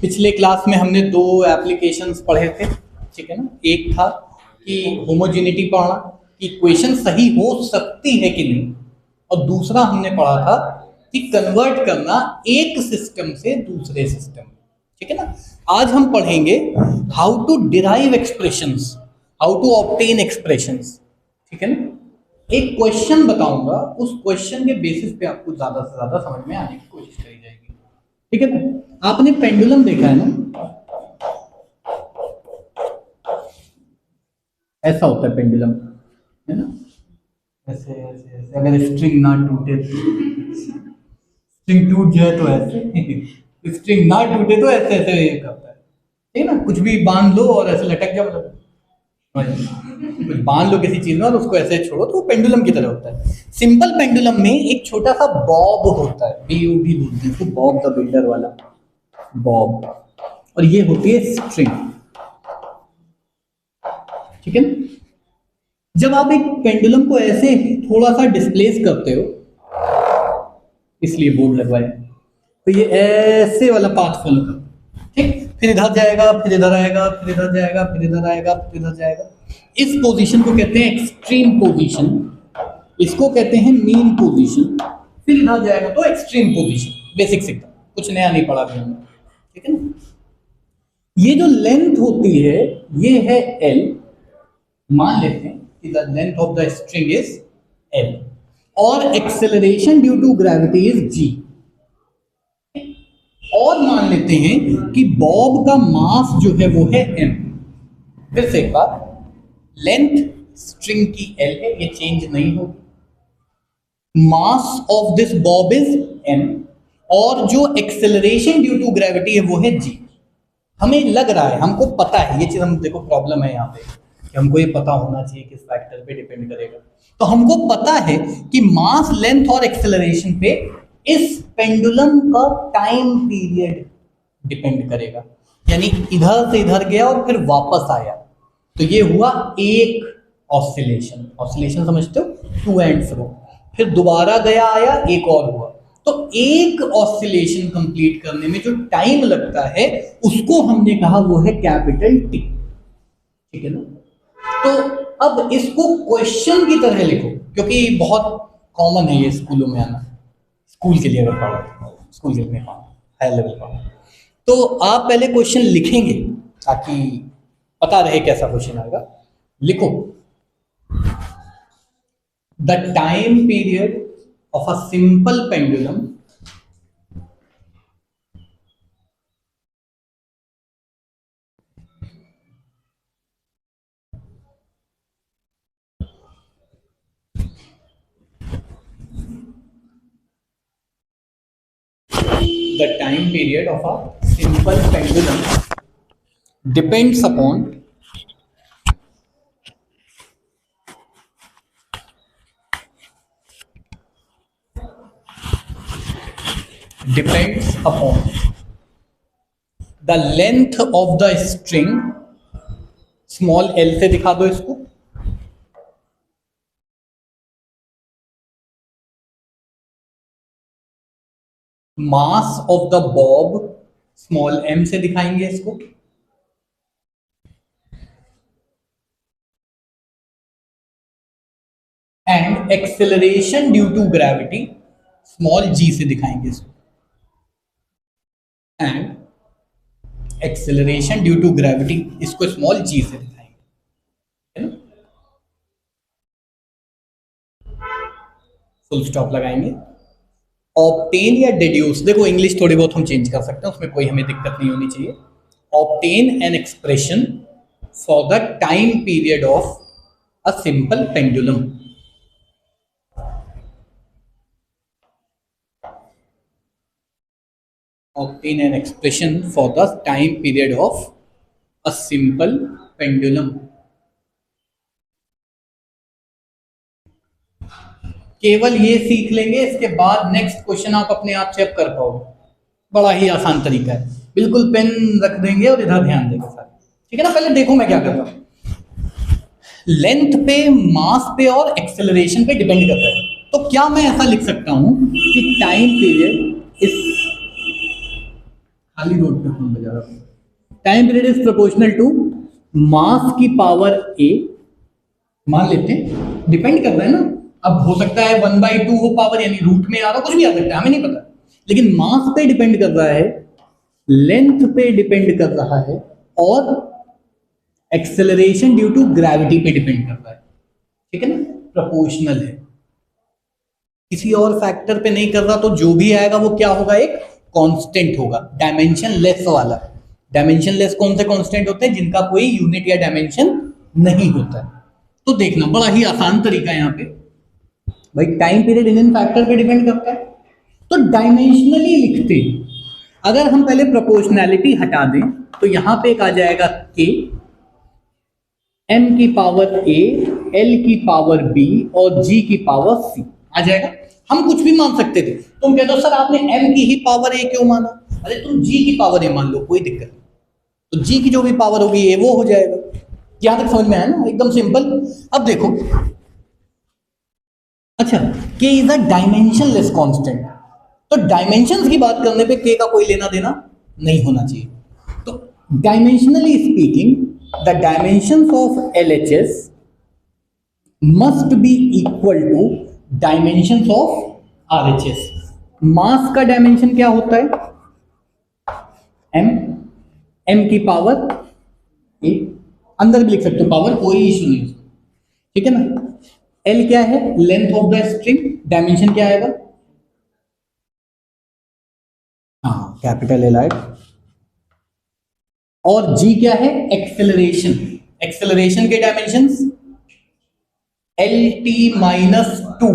पिछले क्लास में हमने दो एप्लीकेशंस पढ़े थे, ठीक है ना। एक था कि होमोजेनिटी पढ़ना, कि इक्वेशन सही हो सकती है कि नहीं, और दूसरा हमने पढ़ा था कि कन्वर्ट करना एक सिस्टम से दूसरे सिस्टम में, ठीक है ना। आज हम पढ़ेंगे how to derive expressions, how to obtain expressions, ठीक है ना। एक क्वेश्चन बताऊंगा, उस क्वेश्चन के बेसिस पे आपको ज्यादा से ज्यादा समझ में आने की कोशिश करी जाएगी, ठीक है ना। आपने पेंडुलम देखा है ना, ऐसा होता है पेंडुलम, है ना। ऐसे ऐसे ऐसे, अगर स्ट्रिंग ना टूटे तो, स्ट्रिंग टूट जाए तो ऐसे, स्ट्रिंग ना टूटे तो ऐसे ऐसे ये करता है, ठीक है ना। कुछ भी बांध लो और ऐसे लटक जाओ, मतलब कुछ बांध लो किसी चीज में और उसको ऐसे छोड़ो तो वो पेंडुलम की तरह होता है। सिंपल पेंडुलम में एक छोटा सा बॉब होता है, BOB बोलते हैं उसको, बॉब द बिल्डर वाला, बॉब, और ये होती है स्ट्रिंग, ठीक है ना। जब आप एक पेंडुलम को ऐसे थोड़ा सा डिस्प्लेस करते हो, इसलिए बोर्ड लगवाए, तो ये ऐसे वाला पाथ फॉलो करता है, ठीक। फिर इधर जाएगा, फिर इधर आएगा, फिर इधर जाएगा, फिर इधर आएगा, फिर इधर जाएगा। इस पोजीशन को कहते हैं एक्सट्रीम पोजीशन, इसको कहते हैं मीन पोजीशन, फिर इधर जाएगा तो एक्सट्रीम पोजीशन। बेसिक सीखा, कुछ नया नहीं पढ़ा हमने, ठीक है ना। ये जो लेंथ होती है ये है L, मान लेते हैं कि the length of the string is L, और acceleration due to gravity is G, और मान लेते हैं कि बॉब का मास जो है वो है M। फिर से एक बार, लेंथ स्ट्रिंग की L है, ये चेंज नहीं होगी, mass of this Bob is M, और जो एक्सेलरेशन ड्यू टू ग्रेविटी है वो है G। हमें लग रहा है, हमको पता है ये चीज, हम देखो प्रॉब्लम है यहाँ पे कि हमको ये पता होना चाहिए किस फैक्टर पे डिपेंड करेगा। तो हमको पता है कि मास, लेंथ और एक्सेलरेशन पे इस पेंडुलम का टाइम पीरियड डिपेंड करेगा, यानी इधर से इधर गया और फिर वापस आया, तो ये हुआ एक ऑसिलेशन। ऑसिलेशन समझते हो, टू एंड फ्रो, फिर दोबारा गया आया, एक और हुआ। तो एक ऑसिलेशन कंप्लीट करने में जो टाइम लगता है उसको हमने कहा वो है कैपिटल T, ठीक है ना। तो अब इसको क्वेश्चन की तरह लिखो, क्योंकि बहुत कॉमन है ये स्कूलों में आना, स्कूल के लिए अगर पढ़ा, स्कूल के लिए हाई लेवल पढ़ा, तो आप पहले क्वेश्चन लिखेंगे ताकि पता रहे कैसा क्वेश्चन आएगा। लिखो, the time period of a simple pendulum the time period of a simple pendulum depends upon the length of the string, small l से दिखा दो इसको, mass of the bob, small m से दिखाएंगे इसको, and acceleration due to gravity, small g से दिखाएंगे इसको, and acceleration due to gravity इसको स्मॉल g से दिखाएंगे, है ना। फुल स्टॉप लगाएंगे। ऑब्टेन या डिड्यूस, देखो इंग्लिश थोड़ी बहुत हम चेंज कर सकते हैं, उसमें कोई हमें दिक्कत नहीं होनी चाहिए। Obtain an expression for the time period of a simple pendulum. Obtain an expression for the time period of a simple pendulum. केवल ये सीख लेंगे, इसके बाद नेक्स्ट क्वेश्चन आप अपने आप से अब कर पाओगे। बड़ा ही आसान तरीका है, बिल्कुल पेन रख देंगे और इधर ध्यान देंगे सारे, ठीक है ना। पहले देखो मैं क्या कर रहा हूं, लेंथ पे, मास पे और एक्सेलरेशन पे डिपेंड करता है। तो क्या मैं ऐसा लिख सकता हूं कि टाइम पीरियड इज, खाली रोड पे फोन बजा रहा हूं, time period is proportional to mass की पावर ए, मान लेते हैं, डिपेंड करता है ना। अब हो सकता है 1/2 हो पावर, यानी रूट में आ रहा, कुछ भी आ सकता है, हमें नहीं पता, लेकिन मास पे डिपेंड कर रहा है, लेंथ पे डिपेंड कर रहा है, और एक्सेलरेशन ड्यू टू ग्रेविटी पे डिपेंड कर रहा है। ठीक है ना, प्रोपोर्शनल है, किसी और फैक्टर पे नहीं कर रहा, तो जो भी आएगा वो क्या होगा, एक कांस्टेंट होगा, डायमेंशन लेस वाला। डायमेंशन लेस कौन से कांस्टेंट होते हैं, जिनका कोई यूनिट या डायमेंशन नहीं होता है। तो देखना, बड़ा ही आसान तरीका है यहाँ पे भाई, टाइम पीरियड इन फैक्टर पे डिपेंड करता है। तो डायमेंशनली लिखते, अगर हम पहले प्रोपोर्शनैलिटी हटा दें तो यहां पे एक आ जाएगा के, एम की पावर ए, एल की पावर बी और जी की पावर सी आ जाएगा। हम कुछ भी मान सकते थे, तुम कहते हो सर आपने एम की ही पावर ए क्यों माना, अरे तुम जी की पावर ए मान लो, कोई दिक्कत नहीं, तो जी की जो भी पावर होगी ए वो हो जाएगा। यहां तक समझ में आया ना, एकदम सिंपल। अब देखो, अच्छा, के इज अ डायमेंशनलेस कांस्टेंट, तो डायमेंशंस की बात करने पे के का कोई लेना देना नहीं होना चाहिए। तो dimensionally speaking, the dimensions of LHS must be equal to dimensions of RHS। मास का डायमेंशन क्या होता है, m की पावर ए, अंदर भी लिख सकते हो पावर, कोई इशू नहीं उसमें, ठीक है ना। L क्या है, length of the string, dimension क्या आएगा, हाँ कैपिटल L आएगा। और G क्या है, एक्सेलरेशन, एक्सेलरेशन के डायमेंशंस LT -2,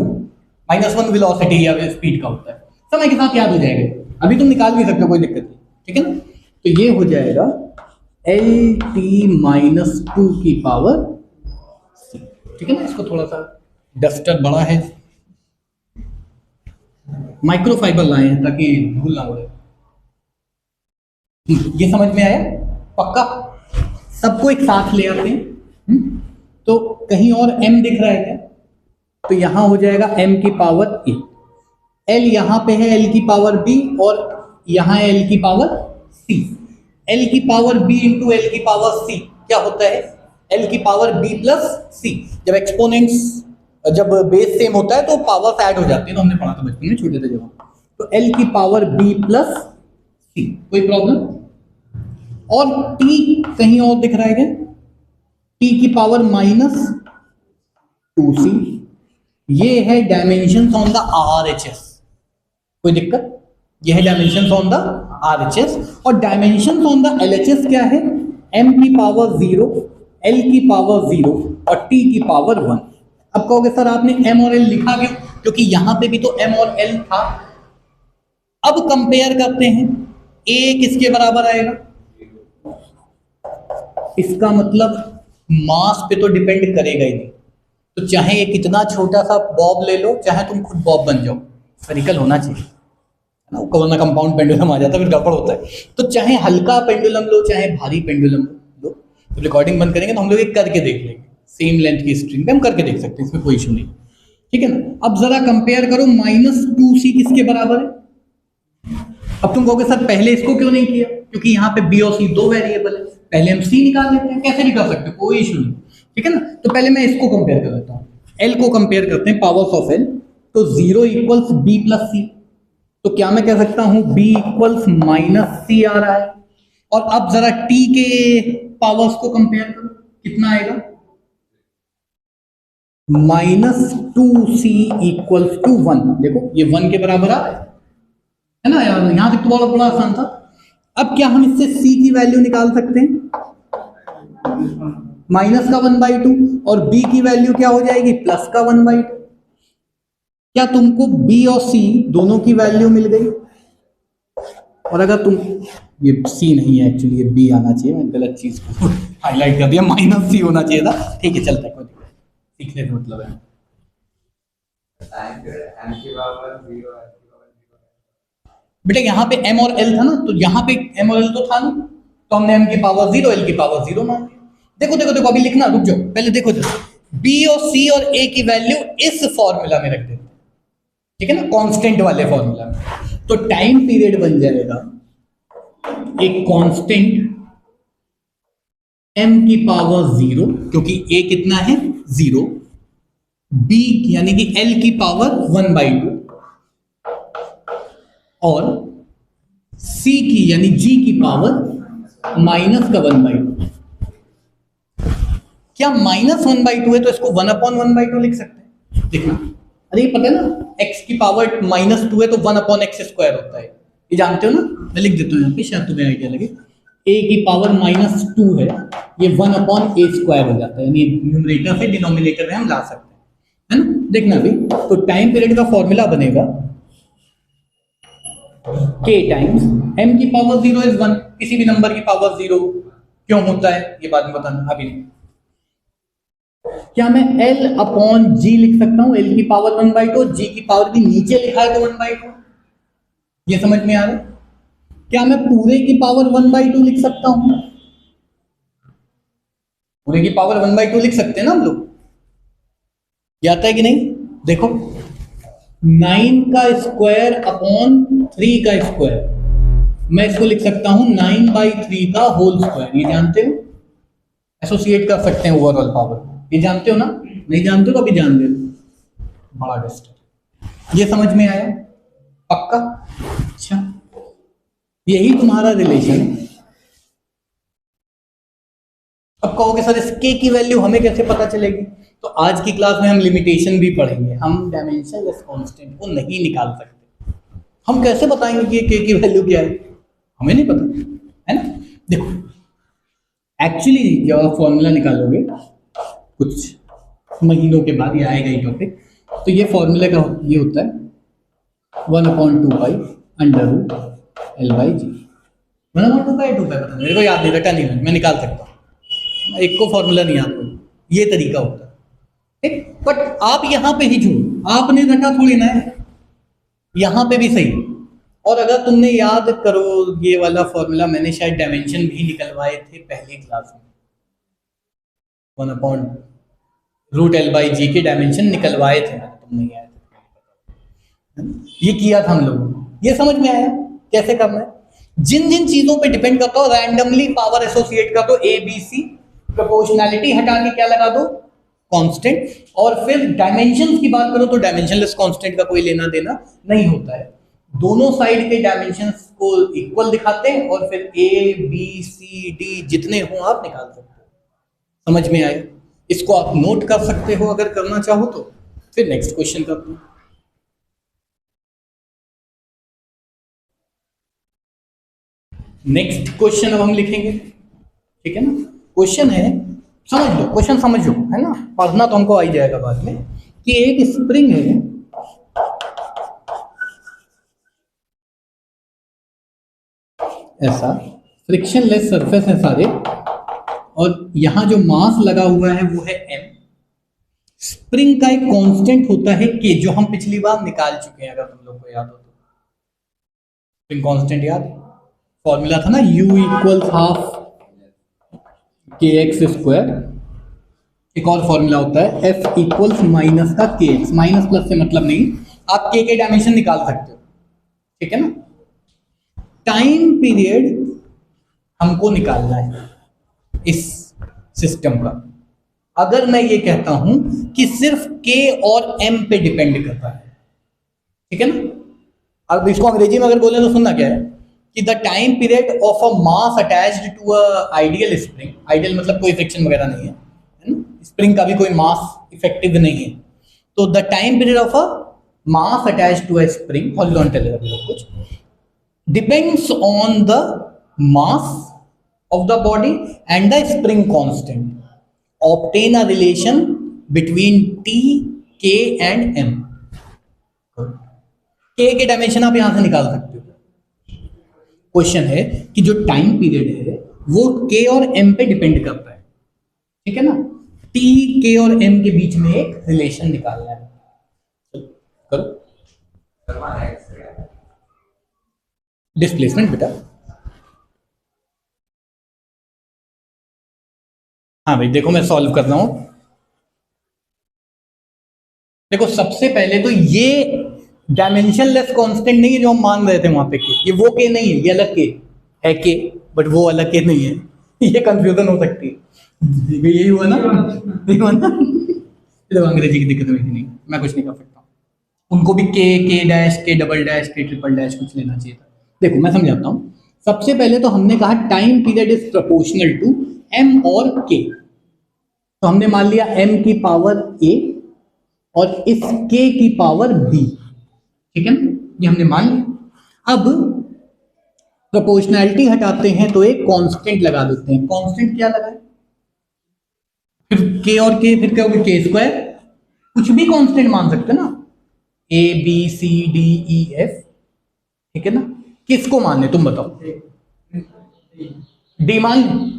-1 वेलोसिटी या स्पीड का होता है, समय के साथ याद हो जाएगा, अभी तुम निकाल भी सकते हो, कोई दिक्कत नहीं, ठीक है ना। तो ये हो जाएगा LT -2 की पावर C, ठीक है ना। इसको थोड़ा सा, डस्टर बड़ा है, माइक्रोफाइबर लाए हैं ताकि धूल ना उड़े। ये समझ में आया, पक्का, सबको एक साथ ले आते हैं। तो कहीं और m दिख रहा है क्या, तो यहां हो जाएगा m की पावर a, l यहां पे है l की पावर b, और यहां है l की पावर c। l की पावर b इंटू l की पावर c क्या होता है, l की पावर b प्लस c। जब एक्सपोनेंट्स, जब बेस सेम होता है तो पावर्स ऐड हो जाती है, तो हमने पढ़ा था बचपन में, छोटे थे जब। तो l की पावर b प्लस c, कोई प्रॉब्लम। और t कहीं और दिख रहा है क्या, t की पावर -2c, ये है डायमेंशंस ऑन द RHS, कोई दिक्कत, ये है डायमेंशंस ऑन द RHS। और डायमेंशंस ऑन द LHS क्या है, m की पावर 0, l की पावर 0 और t की पावर 1। अब कहोगे सर आपने m और l लिखा क्यों, क्योंकि यहां पे भी तो m और l था। अब कंपेयर करते हैं, a किसके बराबर आएगा, इसका मतलब मास पे तो डिपेंड करेगा ही नहीं, तो चाहे ये कितना छोटा सा बॉब ले लो, चाहे तुम खुद बॉब बन जाओ, स्फेरिकल होना चाहिए ना, वरना कंपाउंड पेंडुलम आ जाता है, फिर गड़बड़ होता है। तो चाहे हल्का पेंडुलम लो, चाहे भारी पेंडुलम लो, तो रिकॉर्डिंग बंद करेंगे तो हम लोग एक करके देख लेंगे, सेम लेंथ की स्ट्रिंग पे हम करके देख सकते हैं, इसमें कोई इशू नहीं, ठीक है ना। अब जरा कंपेयर करो, -2c किसके बराबर है। अब तुम कहोगे सर पहले इसको क्यों नहीं किया, क्योंकि यहाँ पे b और c दो वेरिएबल है, पहले हम c निकाल लेते हैं, कैसे भी कर सकते हैं, कोई इशू नहीं, ठीक है ना। तो पहले मैं इसको कंपेयर कर लेता हूँ, l को कंपेयर करते हैं, पावर्स ऑफ l, तो 0 इक्वल्स b प्लस c, तो क्या मैं कह सकता हूं b इक्वल्स -c आ रहा है। और अब जरा t के पावर्स को कंपेयर करो, कितना आएगा, -2c इक्वल्स टू 1, देखो ये 1 के बराबर आ रहा है ना यार, यहां तक तो बहुत बड़ा आसान था। अब क्या हम इससे c की वैल्यू निकाल सकते हैं, माइनस का 1/2, और b की वैल्यू क्या हो जाएगी, प्लस का 1/2। क्या तुमको b और c दोनों की वैल्यू मिल गई, और अगर तुम, ये c नहीं है एक्चुअली, ये b आना चाहिए, मैं गलत चीज को हाईलाइट कर दिया, -c होना चाहिए था, ठीक है चलता है, कोई सीखने का मतलब है। बेटा यहाँ पे m और l था ना, तो यहाँ पे m और l तो था ना, तो हमने m की पावर 0 l की पावर 0 मान लिया। देखो देखो देखो, अभी लिखना, रुक जाओ पहले देखो बी और सी और ए की वैल्यू इस फॉर्मूला में रख देते हैं, ठीक है ना, कांस्टेंट वाले फॉर्मूला में। तो टाइम पीरियड बन जाएगा एक कांस्टेंट m की पावर 0, क्योंकि a कितना है 0, b यानी कि l की पावर 1/2 और c की यानी g की पावर माइनस का 1/2। क्या -1/2 है तो इसको 1/1/2 लिख सकते हैं, देखना। अरे ये पता है ना, x की पावर -2 है तो 1/x² होता है, ये जानते हो ना। मैं लिख देता हूँ यहाँ पे, शायद तुम्हें आइडिया लगे। a की पावर -2 है, ये 1/a² हो जाता है, यानी न्यूमरेटर से डिनोमिनेटर में हम ला सकते हैं, है ना। देखना अभी, तो टाइम पीरियड का फॉर्मूला बनेगा k टाइम्स m की पावर 0 इज 1, किसी भी नंबर की पावर 0 क्यों होता है ये बाद में बताना, अभी नहीं। क्या मैं L/G लिख सकता हूं, L की पावर 1/2, G की पावर भी नीचे लिखा है तो 1/2, ये समझ में आ रहा है। क्या मैं पूरे की पावर 1/2 लिख सकता हूं, पूरे की पावर 1/2 लिख सकते हैं ना हम लोग, ये आता है कि नहीं। देखो 9 का स्क्वायर अपॉन 3 का स्क्वायर, मैं इसको लिख सकता हूं 9/3 का होल स्क्वायर, ये जानते हो, एसोसिएट कर सकते हैं ओवरऑल पावर, ये जानते हो ना। नहीं जानते हो तो अभी जान दे, बड़ा बेस्ट है। ये समझ में आया पक्का। अच्छा, यही तुम्हारा रिलेशन है। अब कहोगे सर इस के की वैल्यू हमें कैसे पता चलेगी, तो आज की क्लास में हम लिमिटेशन भी पढ़ेंगे। हम डायमेंशनलेस कांस्टेंट को नहीं निकाल सकते, हम कैसे बताएंगे कि के की वैल्यू क्या है, हमें नहीं पता, है ना। देखो एक्चुअली जब आप फॉर्मूला निकालोगे कुछ महीनों के बाद, ये आएगा ही टॉपिक, तो ये फॉर्मूले का ये होता है 1/2 √L/G। 1/2 पता मेरे को याद नहीं, रटा नहीं, मैं निकाल सकता हूँ, एक को फॉर्मूला नहीं याद होगा, ये तरीका होता है, ठीक। बट आप यहाँ पे ही झूठ, आपने रटा थोड़ी ना है, यहाँ पे भी सही। और अगर तुमने याद करो ये वाला फॉर्मूला, मैंने शायद डायमेंशन भी निकलवाए थे पहली क्लास में, 1/√L/G के डायमेंशन निकलवाए थे मैंने, तुम नहीं आए थे, ये किया था हम लोगों ने। ये समझ में आया कैसे करना है। जिन जिन चीजों पे डिपेंड करता हो, रैंडमली पावर एसोसिएट कर दो, ए बी सी, प्रोपोर्शनैलिटी हटा के क्या लगा दो, कांस्टेंट। और फिर डायमेंशंस की बात करो तो डायमेंशनलेस कांस्टेंट का कोई लेना देना नहीं होता है, दोनों साइड के डायमेंशंस को इक्वल दिखाते हैं और फिर ए बी सी डी जितने हो आप निकाल सकते हो। समझ में आया, इसको आप नोट कर सकते हो अगर करना चाहो तो। फिर नेक्स्ट क्वेश्चन करते हैं। नेक्स्ट क्वेश्चन अब हम लिखेंगे, ठीक है ना। क्वेश्चन है, समझ लो क्वेश्चन, समझ लो, है ना, पढ़ना तो हमको आ ही जाएगा बाद में, कि एक स्प्रिंग है, ऐसा फ्रिक्शनलेस सरफेस है सारे, और यहां जो मास लगा हुआ है वो है m। स्प्रिंग का एक कांस्टेंट होता है k, जो हम पिछली बार निकाल चुके हैं, अगर तुम लोग को याद हो तो। स्प्रिंग कांस्टेंट याद, फॉर्मूला था ना, u इक्वल हाफ kx²। एक और फॉर्मूला होता है f इक्वल्स माइनस का kx, माइनस प्लस से मतलब नहीं, आप k के डायमेंशन निकाल सकते हो, ठीक है ना। टाइम पीरियड हमको निकालना है इस सिस्टम का। अगर मैं ये कहता हूं कि सिर्फ k और m पे डिपेंड करता है, ठीक है ना। अब इसको अंग्रेजी में अगर बोले तो सुनना क्या है, कि the time period of a mass attached to a ideal spring, ideal मतलब कोई फ्रिक्शन वगैरह नहीं है, स्प्रिंग का भी कोई मास इफेक्टिव नहीं है, तो the time period of a mass attached to a spring horizontal कुछ depends on the mass of the body and the spring constant. Obtain a relation between T, K and M. K के dimension आप यहां से निकाल सकते हो। Question है कि जो टाइम पीरियड है वो K और M पे डिपेंड करता है, ठीक है ना। T, K और M के बीच में एक रिलेशन निकालना है, करो। डिस्प्लेसमेंट बेटा, हाँ भाई देखो, मैं सॉल्व कर रहा हूं। देखो सबसे पहले तो ये डायमेंशनलेस कांस्टेंट नहीं है जो हम मान रहे थे वहां पे के, ये वो के नहीं है, ये अलग के है के, बट वो अलग के नहीं है। ये कंफ्यूजन हो सकती है, यही हुआ ना, यही हुआ ना। तो अंग्रेजी की दिक्कत हुई थी, नहीं मैं कुछ नहीं कर सकता। उनको भी के डैश, के डबल डैश, के ट्रिपल डैश कुछ लेना चाहिए था। देखो मैं समझाता हूँ। सबसे पहले तो हमने कहा time period is proportional to m और के। तो हमने मान लिया m की पावर a और इस k की पावर b, ठीक है ना, ये हमने मान लिया। अब प्रोपोर्शनैलिटी हटाते हैं तो एक कांस्टेंट लगा देते हैं। कांस्टेंट क्या लगाए, फिर k और k, फिर क्या होगा के स्क्वायर, कुछ भी कांस्टेंट मान सकते हैं ना, a b c d e f, ठीक है ना। किसको माने तुम बताओ, d मान लो।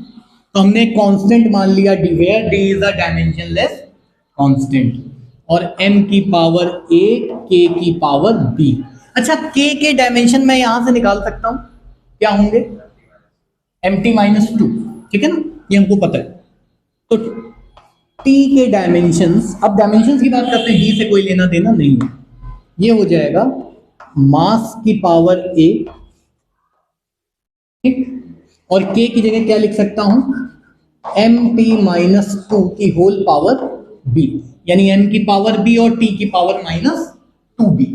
तो हमने कांस्टेंट मान लिया d, where d is a dimensionless constant, और m की पावर a, k की पावर b। अच्छा k के डायमेंशन मैं यहां से निकाल सकता हूं, क्या होंगे, mt माइनस टू, ठीक है ना, ये हमको पता है। तो t के डायमेंशंस, अब डायमेंशंस की बात करते हैं, d से कोई लेना देना नहीं है, ये हो जाएगा मास की पावर a, ठीक, और k की जगह क्या लिख सकता हूं, mt माइनस टू की होल पावर b, यानी m की पावर b और t की पावर माइनस टू बी,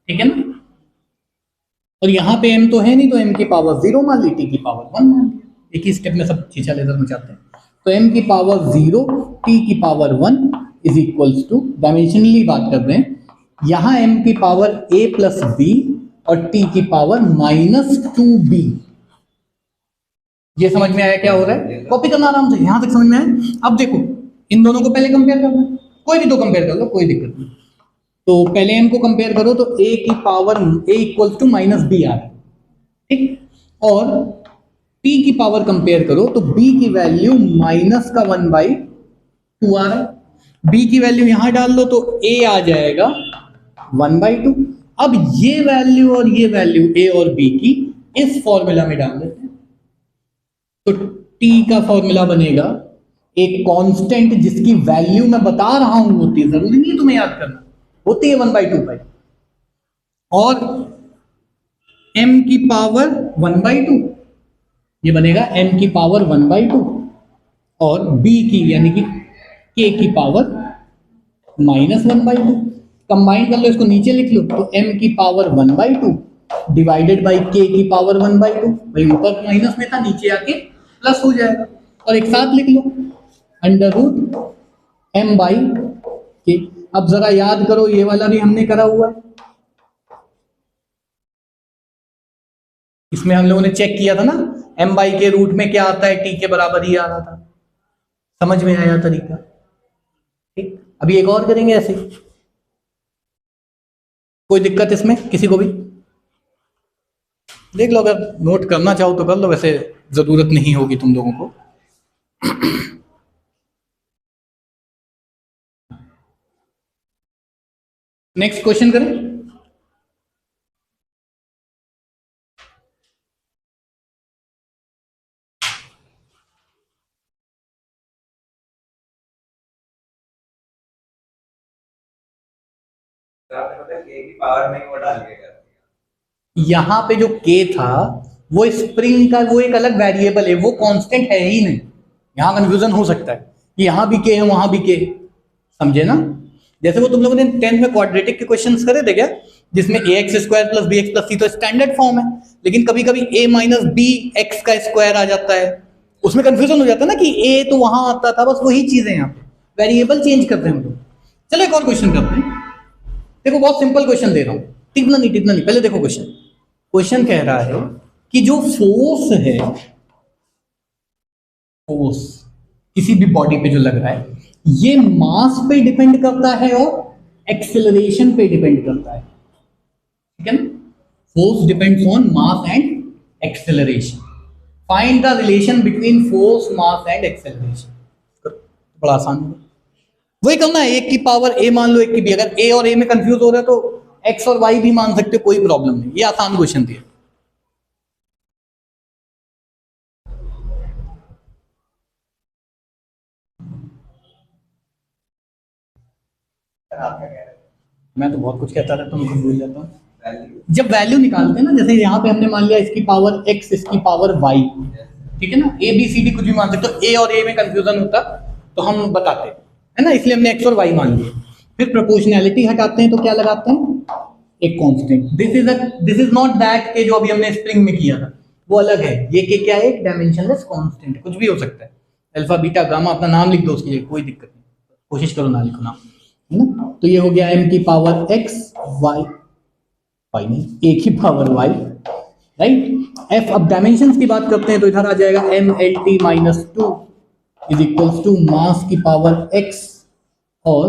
ठीक है ना। और यहां पे m तो है नहीं, तो m की पावर जीरो मान ली, t की पावर वन मान ली, एक ही स्टेप में सब खींचा लेकर मचाते हैं। तो m की पावर जीरो, t की power one is equals to, dimensionally बात कर रहे हैं, यहां m की पावर a प्लस b और t की पावर माइनस टू बी। ये समझ में आया क्या हो रहा है, कॉपी करना आराम से, यहां तक समझ में आया। अब देखो इन दोनों को पहले कंपेयर करना है, कोई भी दो कंपेयर कर लो, कोई दिक्कत नहीं। तो पहले m को कंपेयर करो तो a की power a equals to minus B आ रहा है, ठीक, और p की पावर कंपेयर करो तो b की वैल्यू माइनस का वन बाई टू आ रहा है। b की वैल्यू यहां डाल दो तो a आ जाएगा वन बाई टू। अब ये वैल्यू और ये वैल्यू a और b की इस फॉर्मूला में डाल देते हैं, तो t का फॉर्मूला बनेगा एक कांस्टेंट जिसकी वैल्यू मैं बता रहा हूं होती है, जरूरी नहीं है तुम्हें याद करना, होती है वन बाई टू पाई, और m की पावर वन बाई टू, ये बनेगा m की पावर वन बाई टू, और b की यानी कि k की power minus one by two. Combine कर लो, इसको नीचे लिख लो, तो m की power one by two divided by k की पावर वन बाई टू, भाई ऊपर माइनस में था नीचे आके प्लस हो जाएगा, और एक साथ लिख लो अंडर रूट m बाई के। अब जरा याद करो, ये वाला भी हमने करा हुआ है, इसमें हम लोगों ने चेक किया था ना, m बाई के रूट में क्या आता है, t के बराबर ही आ रहा था, समझ में आया तरीका, ठीक। अभी एक और करेंगे ऐसे, कोई दिक्कत इसमें किसी को भी, देख लो, अगर नोट करना चाहो तो कर लो, वैसे जरूरत नहीं होगी तुम लोगों को। नेक्स्ट क्वेश्चन करें। यहां पे जो k था वो स्प्रिंग का वो एक अलग वेरिएबल है, वो कांस्टेंट है ही नहीं, यहां कंफ्यूजन हो सकता है कि यहां भी k है वहां भी k, समझे ना। जैसे वो तुम लोगों ने 10th में क्वाड्रेटिक के क्वेश्चंस करे थे क्या, जिसमें ax square plus bx plus c तो स्टैंडर्ड फॉर्म है, लेकिन कभी कभी a माइनस बी एक्स का स्क्वायर आ जाता है, उसमें कंफ्यूजन हो जाता है ना कि a तो वहां आता था, बस वही चीज है, यहाँ पे वेरिएबल चेंज करते हैं हम लोग। चलो एक और क्वेश्चन करते हैं, देखो बहुत सिंपल क्वेश्चन दे रहा हूं, टिकना नहीं, पहले देखो क्वेश्चन। क्वेश्चन कह रहा है कि जो फोर्स है, फोर्स किसी भी बॉडी पे जो लग रहा है, ये मास पे डिपेंड करता है और एक्सेलरेशन पे डिपेंड करता है, ठीक है ना। Force depends on mass and acceleration, find the relation between force, mass and acceleration. बड़ा आसान है, वही करना है, एक की पावर a मान लो, एक की b, अगर a और a में कंफ्यूज हो रहा है तो x और y भी मान सकते हो, कोई प्रॉब्लम नहीं, ये आसान क्वेश्चन दिया। मैं तो बहुत कुछ कहता रहता हूँ, कुछ भूल जाता हूँ। जब वैल्यू निकालते हैं ना, जैसे यहाँ पे हमने मान लिया इसकी पावर x, इसकी पावर y, ठीक है ना, a b c d कुछ भी मान सकते हो, a और a में कंफ्यूजन होता तो हम बताते, है ना, इसलिए हमने x और y मान लिए। फिर प्रोपोर्शनैलिटी हटाते हैं तो क्या लगाते हैं, एक constant. This is not that के जो अभी हमने स्प्रिंग में किया था, वो अलग है। ये के क्या है, एक डायमेंशनलेस कांस्टेंट, कुछ भी हो सकता है, अल्फा बीटा गामा, अपना नाम लिख दो उसके लिए, कोई दिक्कत नहीं, कोशिश करो ना लिखो नाम, है ना। तो ये हो गया m की पावर x, y नहीं, a की पावर y, राइट। f, अब डायमेंशंस की बात करते हैं तो इधर आ जाएगा mlt minus 2 is equals to mass की पावर x, और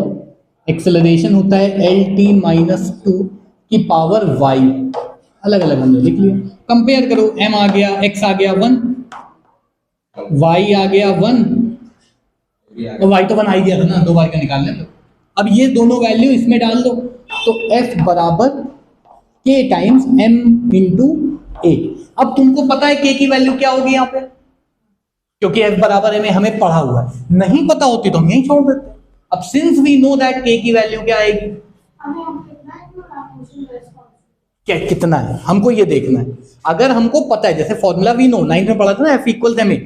एक्सेलरेशन होता है lt माइनस 2 की पावर y। अलग अलग हमने लिख लिया। कंपेयर करो, m आ गया, x आ गया 1, y आ गया 1, और y तो 1 आ ही गया था ना, 2 बार का निकालने दो। अब ये दोनों वैल्यू इसमें डाल दो, तो f बराबर k times m into a। अब तुमको पता है k की वैल्यू क्या होगी यहाँ पे, क्योंकि f बराबर m हमें पढ़ा हुआ है, नहीं पता होती तो हम यही छोड़ देते। अब since we know that k की वैल्यू क्या आएगी, क्या कितना है, हमको ये देखना है। अगर हमको पता है, जैसे फॉर्मूला वी नो 9 में पढ़ा था ना, f इक्वल्स ma,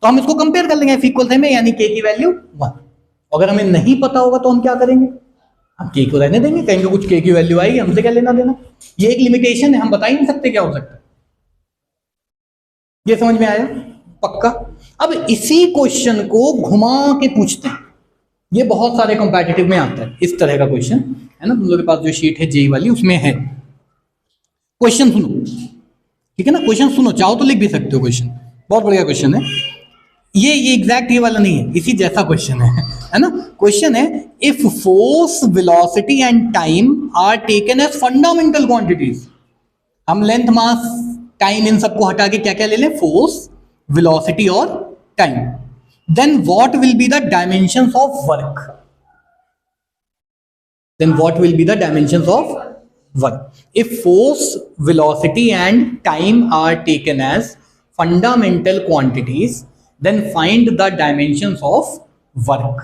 तो हम इसको कंपेयर कर लेंगे, f इक्वल्स ma यानी k की वैल्यू 1। अगर हमें नहीं पता होगा तो हम क्या करेंगे, हम k को रहने देंगे, कहेंगे कुछ k की वैल्यू आएगी, हमसे क्या लेना देना। ये एक लिमिटेशन है, हम बता ही नहीं सकते क्या हो सकता है। ये समझ में आया, पक्का। अब इसी क्वेश्चन को घुमा के पूछते हैं, ये बहुत सारे कॉम्पिटिटिव में आता है इस तरह का क्वेश्चन, है ना। तुम लोग के पास जो शीट है जेई वाली, उसमें है। क्वेश्चन सुनो, ठीक है ना, क्वेश्चन सुनो, चाहो तो लिख भी सकते हो क्वेश्चन, बहुत बढ़िया क्वेश्चन है। ये एग्जैक्ट ये वाला नहीं है, इसी जैसा क्वेश्चन है ना। क्वेश्चन है, if force, velocity and time are taken as fundamental quantities. हम लेंथ, मास, टाइम, इन सबको हटा के क्या क्या ले लें, फोर्स, वेलोसिटी और time. Then what will be the dimensions of work, then what will be the dimensions of work? If force, velocity and time are taken as fundamental quantities, then find the dimensions of work.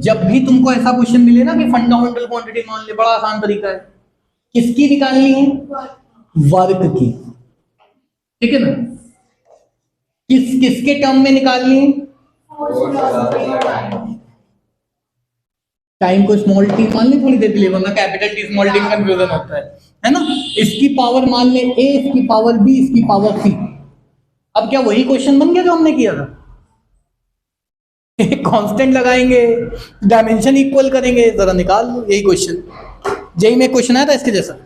जब भी तुमको ऐसा question मिले ना कि fundamental quantity मान ले, बड़ा आसान तरीका है, किसकी निकालनी है, वर्क की, ठीक है ना। किसके टर्म में निकालनी है, टाइम को स्मॉल टी मान ले थोड़ी देर के लिए, वरना कैपिटल टी स्मॉल टी में कंफ्यूजन होता है ना। इसकी पावर मान ले a, इसकी पावर b, इसकी पावर c। अब क्या वही क्वेश्चन बन गया जो हमने किया था, कांस्टेंट लगाएंगे, डायमेंशन इक्वल करेंगे, जरा निकाल लो, यही क्वेश्चन जेई में क्वेश्चन आया था इसके जैसा।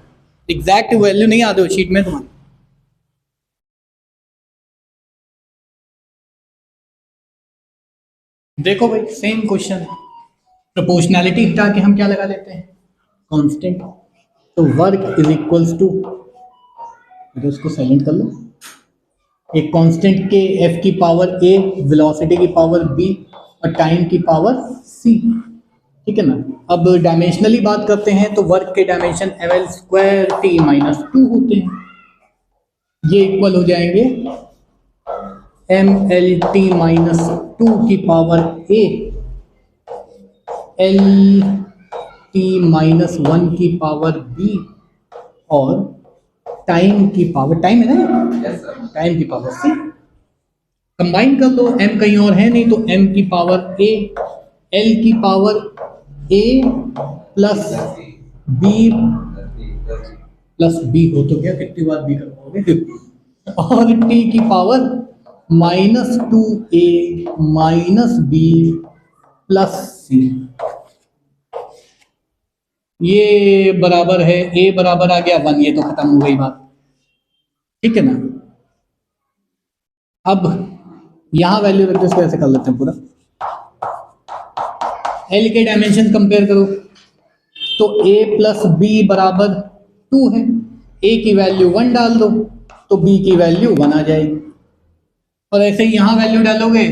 एग्जैक्ट वैल्यू नहीं आते हो शीट में तुम्हारी। देखो भाई, सेम क्वेश्चन है, प्रोपोर्शनैलिटी हटा के हम क्या लगा लेते हैं, कांस्टेंट। तो वर्क इज इक्वल्स टू, तो इसको साइलेंट कर लो, एक कांस्टेंट के f की पावर a, वेलोसिटी की पावर b और टाइम की पावर c, ठीक है ना। अब डायमेंशनली बात करते हैं तो वर्क के dimension ml square t minus 2 होते हैं, ये इक्वल हो जाएंगे mlt माइनस 2 की पावर a, lt माइनस 1 की पावर b और टाइम की पावर, टाइम है ना, टाइम की पावर c। कंबाइन कर दो, m कहीं और है नहीं तो m की पावर a, l की power a plus b plus b हो तो क्या, कितनी बार b कर पाओगे, और t की power minus 2a minus b plus c। ये बराबर है, a बराबर आ गया 1, ये तो खत्म हो गई बात, ठीक है ना। अब यहां वैल्यू रखते इसको ऐसे कर लेते हैं पूरा, l के डायमेंशन कंपेयर करो तो a प्लस b बराबर 2 है, a की वैल्यू 1 डाल दो तो b की वैल्यू 1 आ जाएगी, और ऐसे ही यहां वैल्यू डालोगे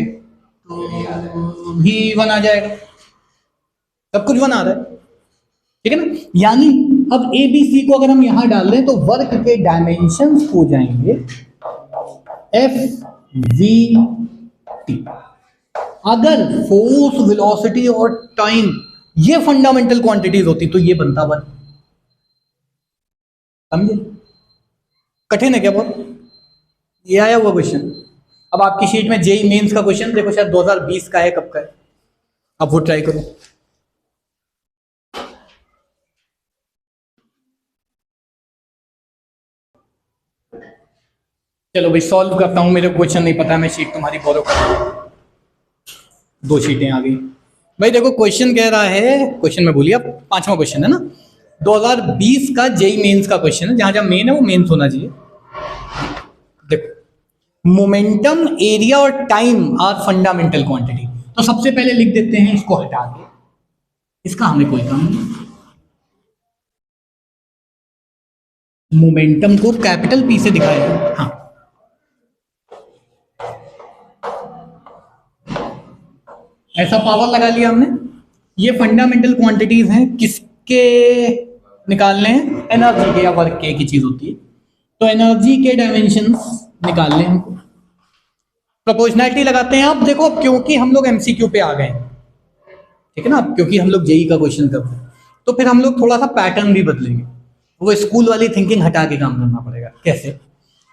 तो भी 1 आ जाएगा, सब कुछ 1 आ रहा है, ठीक है ना। यानी अब ए बी सी को अगर हम यहां डाल दें तो वर्क के डायमेंशंस हो जाएंगे एफ वी टी, अगर फोर्स, वेलोसिटी और टाइम ये फंडामेंटल क्वांटिटीज होती तो ये बनता वन। समझे? कठिन है क्या बहुत? ये आया हुआ क्वेश्चन। अब आपकी शीट में जेई मेंस का क्वेश्चन देखो, शायद 2020 का है, कब का है, अब वो ट्राई करो। चलो भाई सॉल्व करता हूं, मेरे क्वेश्चन नहीं पता, मैं शीट तुम्हारी फॉलो कर रहा हूं। 2 शीटें आ गई भाई। देखो क्वेश्चन कह रहा है, क्वेश्चन में भूलिए, 5वां क्वेश्चन है ना, 2020 का जेई मेंस का क्वेश्चन है, जहां जहां मेन है वो मेंस होना चाहिए। देखो मोमेंटम, एरिया और टाइम आर फंडामेंटल क्वांटिटी। तो सबसे पहले लिख देते हैं इसको हटा के, इसका हमें कोई काम नहीं। मोमेंटम को कैपिटल पी से दिखाया है, हाँ। ऐसा पावर लगा लिया हमने। ये फंडामेंटल क्वांटिटीज हैं, किसके निकालने हैं? एनर्जी के या वर्क के की चीज होती है। तो एनर्जी के डायमेंशंस निकालने हैं हमको। प्रोपोर्शनैलिटी लगाते हैं। अब देखो क्योंकि हम लोग एमसीक्यू पे आ गए हैं, ठीक है ना, क्योंकि हम लोग जेई का क्वेश्चन कर रहे हैं, तो फिर हम लोग थोड़ा सा पैटर्न भी बदलेंगे। वो स्कूल वाली थिंकिंग हटा के काम करना पड़ेगा। कैसे?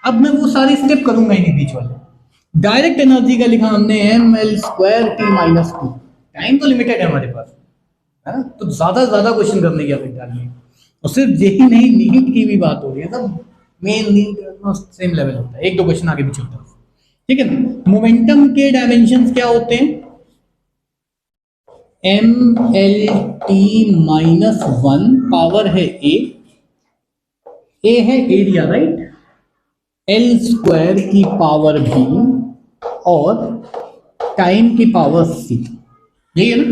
अब मैं वो सारे स्टेप करूंगा ही नहीं बीच वाले। डायरेक्ट एनर्जी का लिखा हमने ml²T-2। टाइम तो लिमिटेड है हमारे पास, है ना, तो ज्यादा क्वेश्चन करने की आवश्यकता नहीं है। और सिर्फ यही नहीं, नीट की भी बात हो रही है, सब मेन नीट सेम लेवल होता है, 1-2 क्वेश्चन आगे पीछे होता है, ठीक है ना। मोमेंटम के डायमेंशंस क्या होते हैं? mlt-1 पावर है ए है एरिया, राइट, l² की पावर b और टाइम की पावर c, यही है ना।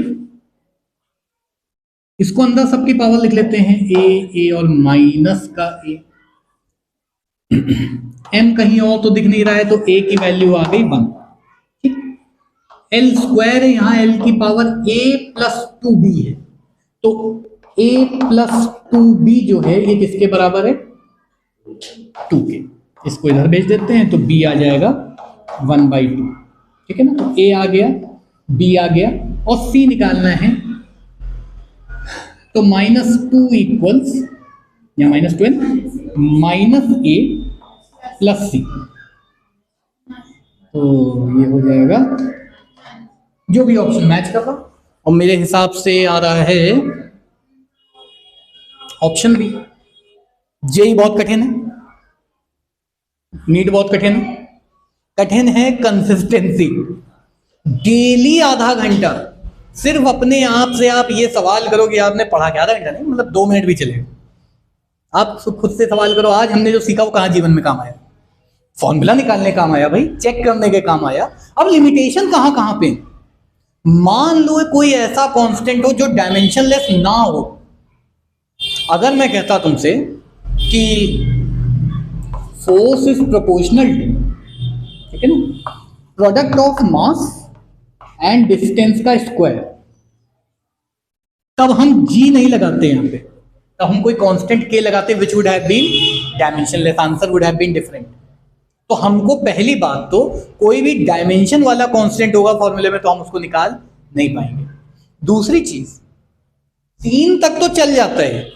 इसको अंदर सबकी पावर लिख लेते हैं, ए और माइनस का ए। m कहीं और तो दिख नहीं रहा है, तो a की वैल्यू आ गई 1, ठीक। l² है, यहां l की पावर a+2b है, तो a+2b जो है ये किसके बराबर है? 2 के। इसको इधर भेज देते हैं तो b आ जाएगा 1/2, ठीक है ना। तो a आ गया, b आ गया, और c निकालना है। तो -2 इक्वल्स, या -12 -a + c, तो ये हो जाएगा जो भी ऑप्शन मैच कर रहा, और मेरे हिसाब से आ रहा है ऑप्शन बी। जेई बहुत कठिन है, नीट बहुत कठिन है। कठिन है कंसिस्टेंसी। डेली आधा घंटा सिर्फ अपने आप से आप ये सवाल करो कि आपने पढ़ा क्या, आधा घंटा नहीं, मतलब 2 मिनट भी चलेगा। आप खुद से सवाल करो, आज हमने जो सीखा वो कहाँ जीवन में काम आया? फॉर्मूला निकालने काम आया भाई, चेक करने के काम आया। अब लिमिटेशन कहाँ कहाँ पे? मान लो कोई ऐसा कांस्टेंट हो जो डायमेंशनलेस ना हो। अगर मैं कहता तुमसे कि फोर्स इज प्रोपोर्शनल टू, ठीक है ना, product of mass and distance का स्क्वायर, तब हम जी नहीं लगाते यहां पे, तब हम कोई कांस्टेंट के लगाते, which would have been dimensionless, answer would have been different. तो हमको पहली बात तो कोई भी डायमेंशन वाला कांस्टेंट होगा फॉर्मूले में तो हम उसको निकाल नहीं पाएंगे। दूसरी चीज 3 तक तो चल जाता है,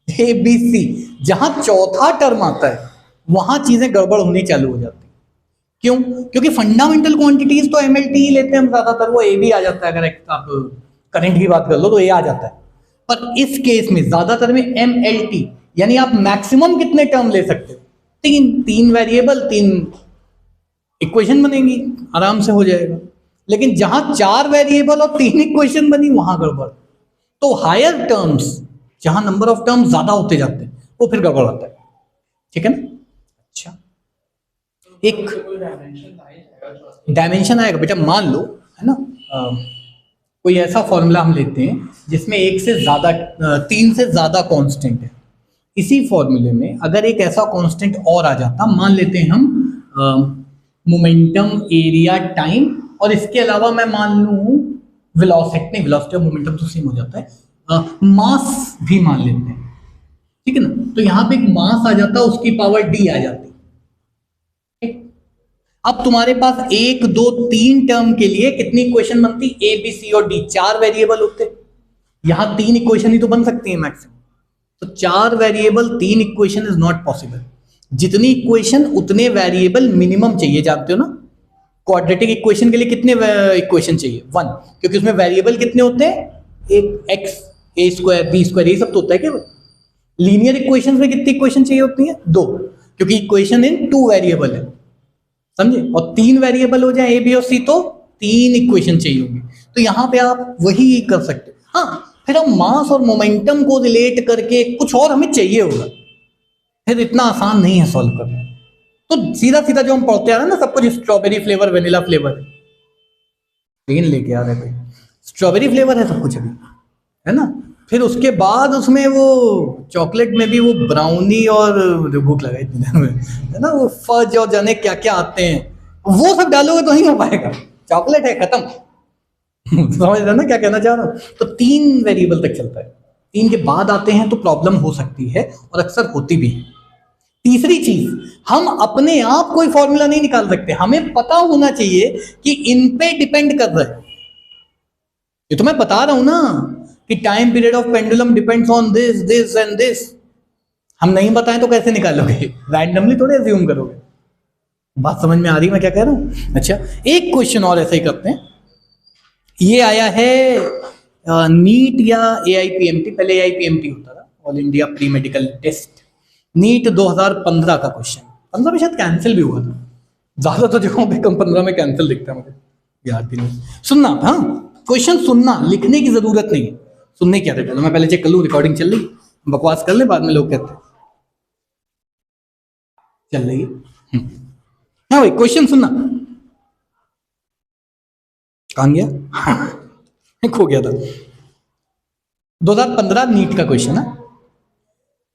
ए बी सी, जहां चौथा टर्म आता है वहां चीजें गड़बड़ होनी चालू हो जाती है। क्यों? क्योंकि फंडामेंटल क्वांटिटीज तो एमएलटी ही लेते हैं हम ज्यादातर, वो ए भी आ जाता है, अगर आप करंट की बात कर लो तो ए आ जाता है। पर इस केस में ज्यादातर में एमएलटी, यानी आप मैक्सिमम कितने टर्म ले सकते हो? 3 वेरिएबल, 3 इक्वेशन बनेगी, आराम से हो जाएगा। लेकिन जहां 4 वेरिएबल और 3 इक्वेशन बनी वहां गड़बड़। तो हायर टर्म्स, जहां नंबर ऑफ टर्म्स ज्यादा होते जाते हैं, वो फिर गड़बड़ होता है, ठीक है ना। अच्छा, एक डायमेंशन आएगा बेटा, मान लो, है ना, कोई ऐसा फॉर्मूला हम लेते हैं जिसमें 3 से ज्यादा कांस्टेंट है। इसी फॉर्मूले में अगर एक ऐसा कांस्टेंट और आ जाता, मान लेते हैं हम मोमेंटम, एरिया, टाइम, और इसके अलावा मैं मान लूं वेलोसिटी, नहीं वेलोसिटी और मोमेंटम तो सेम हो जाता है, मास भी मान लेते हैं, ठीक है ना। तो यहां पे एक मास आ जाता, उसकी पावर डी आ जाती, ठीक। अब तुम्हारे पास 1 2 3 टर्म के लिए कितनी इक्वेशन बनती? ए बी सी और डी, 4 वेरिएबल होते। यहां 3 इक्वेशन ही तो बन सकती है मैक्सिमम। तो 4 variable 3 equation is not possible. जितनी इक्वेशन उतने वेरिएबल मिनिमम चाहिए, जानते हो ना। क्वाड्रेटिक इक्वेशन के लिए कितने इक्वेशन चाहिए? 1, क्योंकि उसमें वेरिएबल कितने होते हैं? एक एक्स, ए स्क्वायर, बी स्क्वायर, ये सब तो होता है क्या? लीनियर इक्वेशन में कितनी इक्वेशन चाहिए होती है? 2, क्योंकि इक्वेशन इन 2 वेरिएबल है, समझे। और 3 वेरिएबल हो जाए ए बी और सी तो 3 इक्वेशन चाहिए होंगी। तो यहां पे आप वही कर सकते हो। हाँ, फिर हम मास और मोमेंटम को रिलेट करके कुछ और हमें चाहिए होगा, फिर इतना आसान नहीं है सॉल्व करना। तो सीधा सीधा जो हम पढ़ते आ रहे हैं ना, सब कुछ स्ट्रॉबेरी फ्लेवर, वेनिला फ्लेवर, लेकिन लेके आ रहे हैं भाई, स्ट्रॉबेरी फ्लेवर है सब कुछ अभी, है ना। फिर उसके बाद उसमें वो चॉकलेट में भी वो ब्राउनी और भूख लगा इतनी देर में, है ना, वो फज और जाने क्या क्या आते हैं, वो सब डालोगे तो नहीं हो पाएगा। चॉकलेट है, खत्म। समझ रहे ना क्या कहना चाह रहा हूं? तो 3 वेरिएबल तक चलता है, 3 के बाद आते हैं तो प्रॉब्लम हो सकती है, और अक्सर होती भी है। तीसरी चीज, हम अपने आप कोई फॉर्मूला नहीं निकाल सकते, हमें पता होना चाहिए कि इन पे डिपेंड कर रहा है। ये तो मैं बता रहा हूं ना कि time period of pendulum depends on this this and this. हम नहीं बताएं तो कैसे निकालोगे? रैंडमली थोड़े अज्यूम करोगे। बात समझ में आ रही है मैं क्या कह रहा हूं? अच्छा, एक क्वेश्चन और ऐसे ही करते हैं। ये आया है नीट या AIPMT, पहले AIPMT होता था, all India pre medical test. NEET 2015 का क्वेश्चन, 15 में शायद कैंसिल भी हुआ था, ज्यादा तो जगहों पे कम 15 में कैंसिल दिखता है मुझे, याद भी नहीं। सुनना, हाँ, क्वेश्चन सुनना, लिखने की जरूरत नहीं है। सुनने क्या था, चलो मैं पहले चेक कर लूँ, रिकॉर्डिंग चल रही, बकवास कर ले, बाद में लोग कहते हैं चल रही है। हाँ भाई, क्वेश्चन सुनना। कहां गया? हाँ, खो गया था। 2015 नीट का क्वेश्चन है।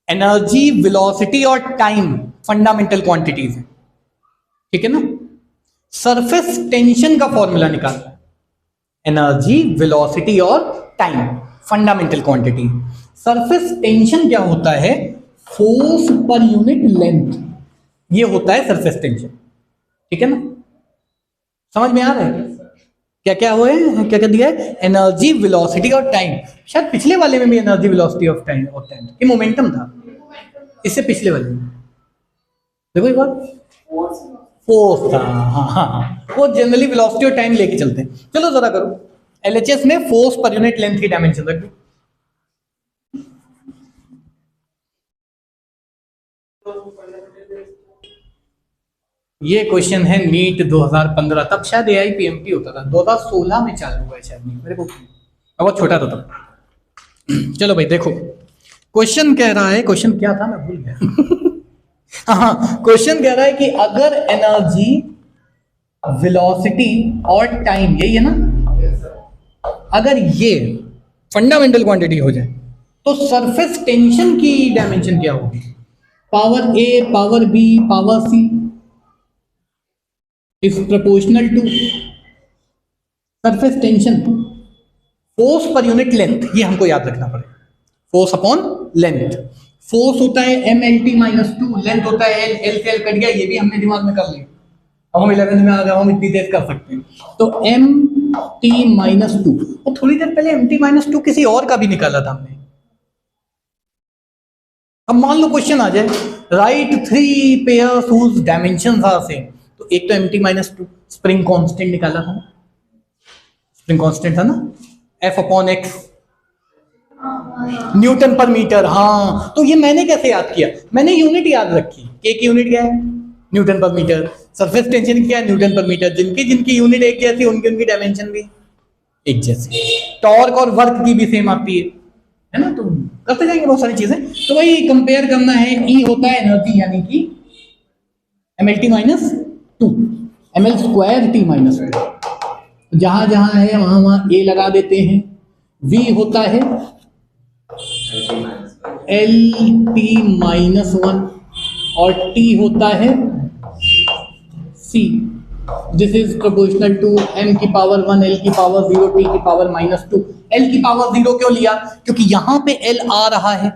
एनर्जी, वेलोसिटी और टाइम फंडामेंटल क्वांटिटीज है, ठीक है ना। सरफेस टेंशन का फॉर्मूला निकालना है। एनर्जी, वेलोसिटी और time fundamental quantity. Surface tension क्या होता है? फोर्स पर यूनिट लेंथ, ये होता है सरफेस टेंशन, ठीक है ना। समझ में आ रहा है क्या क्या हुआ है, क्या क्या दिया है? एनर्जी, वेलोसिटी और टाइम। शायद पिछले वाले में भी एनर्जी, वेलोसिटी ऑफ टाइम और टाइम, ये मोमेंटम था, इससे पिछले वाले में देखो एक बार फोर्स था। हाँ हाँ हाँ, वो जनरली वेलोसिटी और टाइम लेके चलते हैं। चलो जरा करो, LHS में फोर्स पर यूनिट लेंथ की डायमेंशन रख दो। ये क्वेश्चन है नीट 2015, तब शायद AIPMT होता था, 2016 में चालू हुआ है शायद, नहीं मेरे को बहुत छोटा था तब। चलो भाई देखो, क्वेश्चन कह रहा है, क्वेश्चन क्या था मैं भूल गया। हाँ, क्वेश्चन कह रहा है कि अगर एनर्जी, वेलोसिटी और टाइम, यही है ना, अगर ये फंडामेंटल क्वांटिटी हो जाए तो सरफेस टेंशन की डायमेंशन क्या होगी? Power A, power B, power C is proportional to surface tension, force per unit length. ये हमको याद रखना पड़ेगा, फोर्स अपॉन लेंथ। फोर्स होता है MLT-2, लेंथ होता है L, L से L कट गया, ये भी हमने दिमाग में कर लिया। अब हम 11th में आ गए, हम इतनी तेज कर सकते हैं। तो MT-2, और थोड़ी देर पहले MT-2 किसी और का भी निकाला था हमने। अब मान लो क्वेश्चन आ जाए, right 3 pairs whose dimensions are same, तो एक तो MT-2 स्प्रिंग कांस्टेंट निकाला था ना, स्प्रिंग कांस्टेंट था ना, F/x न्यूटन पर मीटर। हाँ, तो ये मैंने कैसे याद किया? मैंने यूनिट याद रखी, K की यूनिट क्या है? न्यूटन पर मीटर। सरफेस टेंशन क्या है? न्यूटन पर मीटर। जिनकी जिनकी यूनिट एक जैसी, उनकी उनकी डायमेंशन भी एक जैसी। टॉर्क और वर्क की भी सेम आती है ना। तो करते जाएंगे बहुत सारी चीजें। तो वही कंपेयर करना है। E होता है एनर्जी, यानी कि MLT-2, ML²T-2। जहां जहां है वहां वहां A लगा देते हैं। V होता है LT-1 और T होता है C। This is proportional to M की पावर 1, L की पावर 0, T की पावर -2। L की पावर 0 क्यों लिया? क्योंकि यहां पे L आ रहा है,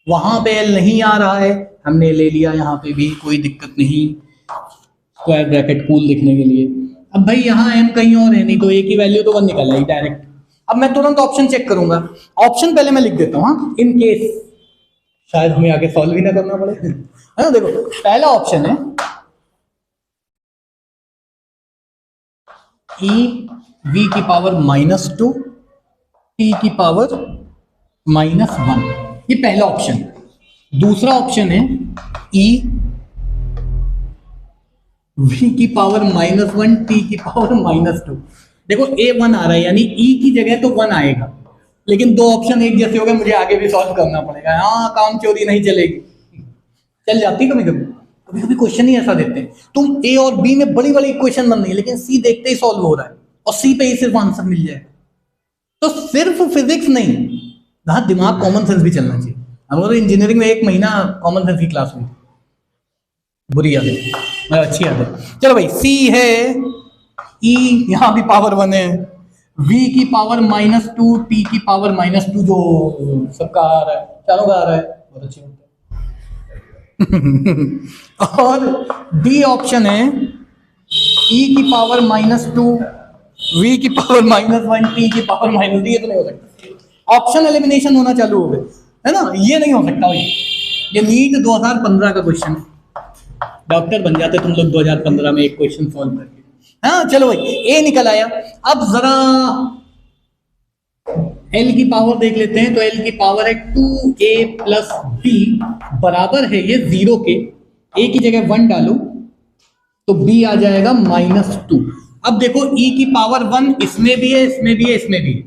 वहां पे L नहीं आ रहा है, हमने ले लिया, यहां पे भी कोई दिक्कत नहीं। स्क्वायर ब्रैकेट कूल दिखने के लिए। अब भाई यहाँ m कहीं और है नहीं, तो a की वैल्यू तो 1 निकल आई डायरेक्ट। अब मैं तुरंत ऑप्शन चेक करूंगा। ऑप्शन पहले मैं लिख देता हूँ, हाँ, इन केस शायद हमें आगे सॉल्व भी ना करना पड़े, है ना। देखो पहला ऑप्शन है e v की पावर -2 t की पावर -1, ये पहला ऑप्शन। दूसरा ऑप्शन है e v की पावर -1 t की पावर -2। देखो a 1 आ रहा है, यानी e की जगह तो 1 आएगा, लेकिन दो ऑप्शन एक जैसे हो गए, मुझे आगे भी सॉल्व करना पड़ेगा। हाँ, काम चोरी नहीं चलेगी, चल जाती कभी कभी। कभी कभी क्वेश्चन ही ऐसा देते हैं, तुम ए और बी में बड़ी बड़ी इक्वेशन बन रही है, लेकिन सी देखते ही सॉल्व हो रहा है, और सी पे ही सिर्फ आंसर मिल जाएगा। तो सिर्फ फिजिक्स नहीं, हाँ, दिमाग, कॉमन सेंस भी चलना चाहिए। हमारे इंजीनियरिंग में 1 महीना कॉमन सेंस की क्लास हुई, बुरी याद है, अच्छी याद है। चलो भाई, सी है, ई यहाँ भी पावर 1 है, v की पावर -2 t की पावर -2, जो सबका आ रहा है, चारों का आ रहा है, बहुत अच्छी बात है। और डी ऑप्शन है e की पावर -2 v की पावर -1 t की पावर -2। ये तो नहीं हो सकता, ऑप्शन एलिमिनेशन होना चालू हो गए, है ना। ये नहीं हो सकता भाई, ये नीट 2015 का क्वेश्चन है। डॉक्टर बन जाते तुम लोग 2015 में एक क्वेश्चन सॉल्व करके। हाँ चलो भाई, ए निकल आया। अब जरा एल की पावर देख लेते हैं। तो एल की पावर है 2a + b, बराबर है ये 0 के। a की जगह 1 डालो तो b आ जाएगा -2। अब देखो e की पावर 1 इसमें भी है, इसमें भी है, इसमें भी है।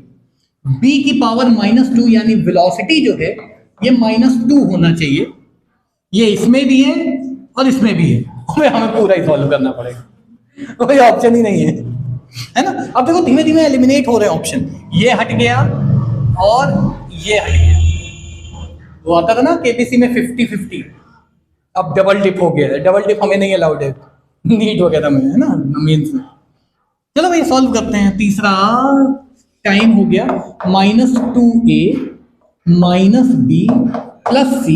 b की पावर -2 यानी वेलोसिटी जो है ये -2 होना चाहिए, ये इसमें भी है और इसमें भी है। हमें पूरा ही सॉल्व करना पड़ेगा, कोई ऑप्शन ही नहीं है ना। अब देखो धीमे धीमे एलिमिनेट हो रहे हैं ऑप्शन, ये हट गया और ये हट गया। वो आता था ना केबीसी में 50-50, अब डबल डिप हो गया है। डबल डिप हमें नहीं अलाउड है नीट वगैरह में, है ना, मीन्स में। चलो भाई सॉल्व करते हैं। तीसरा टाइम हो गया, -2a - b + c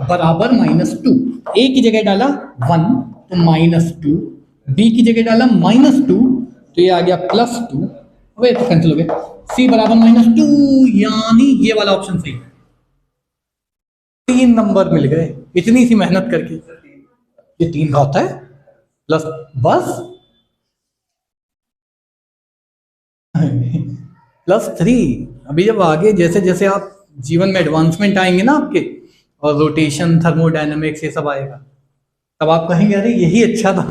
बराबर -2। a की जगह डाला 1 तो -2, b की जगह डाला -2 तो ये आ गया +2। वे तो कैंसिल हो गया, c बराबर -2, यानी ये वाला ऑप्शन सही। 3 नंबर मिल गए इतनी सी मेहनत करके। ये 3 का होता है प्लस, बस +3। अभी जब आगे जैसे जैसे आप जीवन में एडवांसमेंट आएंगे ना आपके, और रोटेशन, थर्मोडायनेमिक्स, ये सब आएगा, तब आप कहेंगे अरे यही अच्छा था।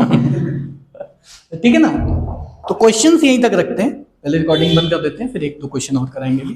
ठीक है ना। तो क्वेश्चंस यहीं तक रखते हैं, पहले रिकॉर्डिंग बंद कर देते हैं, फिर 1-2 क्वेश्चन और कराएंगे भी।